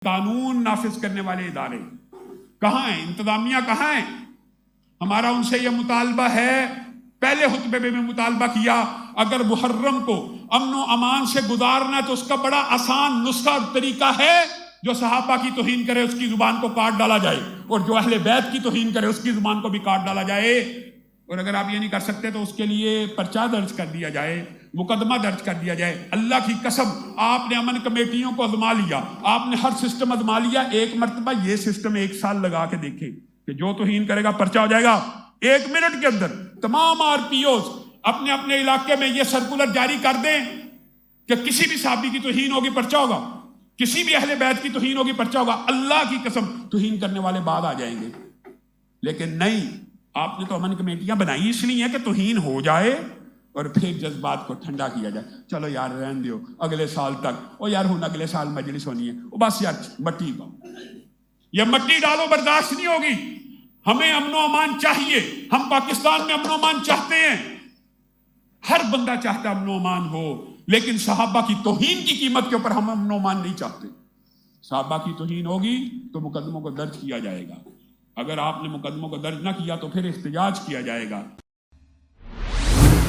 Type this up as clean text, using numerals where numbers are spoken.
قانون نافذ کرنے والے ادارے کہاں ہیں؟ انتظامیہ کہاں ہے؟ ہمارا ان سے یہ مطالبہ ہے، پہلے خطبے میں مطالبہ کیا، اگر محرم کو امن و امان سے گزارنا تو اس کا بڑا آسان نسخہ اور طریقہ ہے، جو صحابہ کی توہین کرے اس کی زبان کو کاٹ ڈالا جائے، اور جو اہل بیت کی توہین کرے اس کی زبان کو بھی کاٹ ڈالا جائے۔ اور اگر آپ یہ نہیں کر سکتے تو اس کے لیے پرچہ درج کر دیا جائے، مقدمہ درج کر دیا جائے۔ اللہ کی قسم، آپ نے امن کمیٹیوں کو آزما لیا، آپ نے ہر سسٹم آزما لیا، ایک مرتبہ یہ سسٹم 1 سال لگا کے دیکھے کہ جو توہین کرے گا پرچہ ہو جائے گا۔ 1 منٹ کے اندر تمام آر پی اوز اپنے اپنے علاقے میں یہ سرکولر جاری کر دیں کہ کسی بھی صحابی کی توہین ہوگی پرچہ ہوگا، کسی بھی اہل بیت کی توہین ہوگی پرچہ ہوگا۔ اللہ کی قسم توہین کرنے والے بعد آ جائیں گے، لیکن نہیں، آپ نے تو امن کمیٹیاں بنائی اس لیے کہ توہین ہو جائے اور پھر جذبات کو ٹھنڈا کیا جائے۔ چلو یار رہن دیو اگلے سال تک، او یار ہن اگلے سال مجلس ہونی ہے، او بس یار مٹی پاؤ، یہ مٹی ڈالو، برداشت نہیں ہوگی۔ ہمیں امن و امان چاہیے، ہم پاکستان میں امن و امان چاہتے ہیں، ہر بندہ چاہتا امن و امان ہو، لیکن صحابہ کی توہین کی قیمت کے اوپر ہم امن و امان نہیں چاہتے۔ صحابہ کی توہین ہوگی تو مقدموں کو درج کیا جائے گا، اگر آپ نے مقدموں کو درج نہ کیا تو پھر احتجاج کیا جائے گا۔